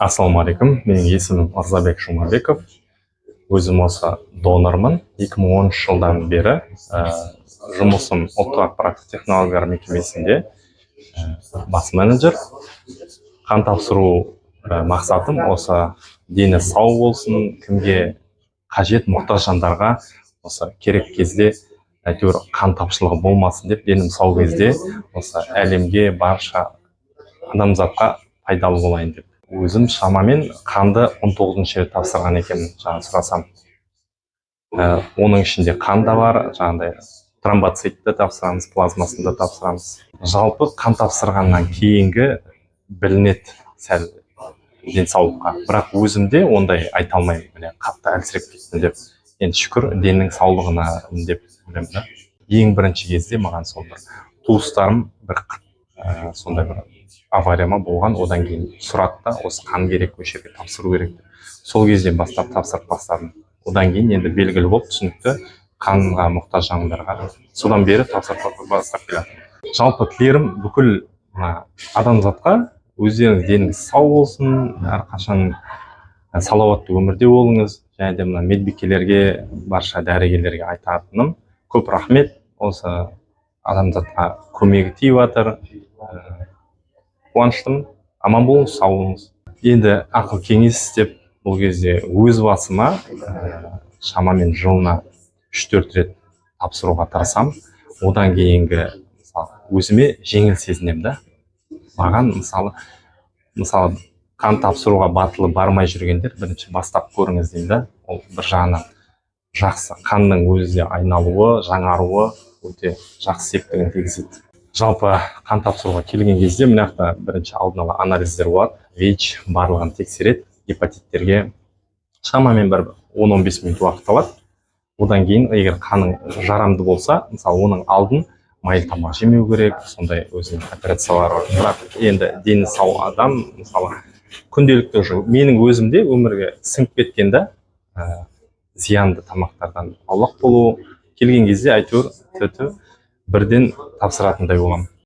Ассалаумағалейкум, менің есімім Мырзабек Жұмабеков. Өзім осы донормын. 2013 жылдан бері жұмысым ұлттық ақпараттық технологиялар мекемесінде бас менеджер. Қан тапсыру мақсатым осы дені сау болсын, кімге қажет мұқтаж жандарға осы керек кезде әйтеуір қан тапшылығы болмасын деп, денім сау кезде осы әлемге барша адамзатқа пайдалы болайын деп. Өзім шамамен қанды 19-шы рет тапсырған екенмін, жаңа сұрасам. Оның ішінде қан да бар, жаңағыдай тромбоцитті тапсырамыз, плазмасында тапсырамыз. Жалпы қан тапсырғаннан кейінгі білінеді сәл денсаулыққа. Бірақ өзімде ондай айта алмаймын, міне қатты әлсіреп кеттім деп. Енді шүкір деннің саулығына деп білемін да. Ең бірінші кезде маған сол бір туыстарым бір сондай бір аварияма болған, одан кейін сұрады да, осы қан керек, осы жерге тапсыру керек деп. Сол кезден бастап тапсырып бастадым. Одан кейін енді белгілі болып түсінікті қанға мұқтаж жандарға. Содан бері тапсырып бастап келатырмын. Жалпы тілерім бүкіл адамзатқа өздеріңіз деніңіз сау болсын, әрқашан салауатты өмірде болыңыз. Және де мына медбикелерге, барша дәрігерлерге айтатыным, көп рахмет, осы адамзатқа көмегі тиіп жатыр. Қуаныштымын, аман болыңыз, сау болыңыз. Енді ақыл кеңес деп бұл кезде өз басыма шамамен жылына 3-4 рет тапсыруға тырысам. Одан кейінгі өзіме жеңіл сезінем да. Маған мысалы қан тапсыруға батылы бармай жүргендер бірінші бастап көріңіз деймін да. Ол бір жағынан жақсы. Қанның өзі айналуы, жаңаруы өте жақсы септігін тигізеді. Жалпы қан тапсыруға келген кезде мынақта бірінші алдын ала анализдер болады. ВИЧ барлығын тексереді. Гепатиттерге шамамен бір 10-15 минут уақыт алады. Одан кейін егер қаның жарамды болса, мысалы оның алдын майлы тамақ жемеу керек, сондай өзінің операциялары бар. Бірақ енді дені сау адам, мысалы күнделікті менің өзімде өмірге сіңіп кеткенде зиянды тамақтардан аулақ болу, келген кезде әйтеуір бірден тапсыратындай боламын.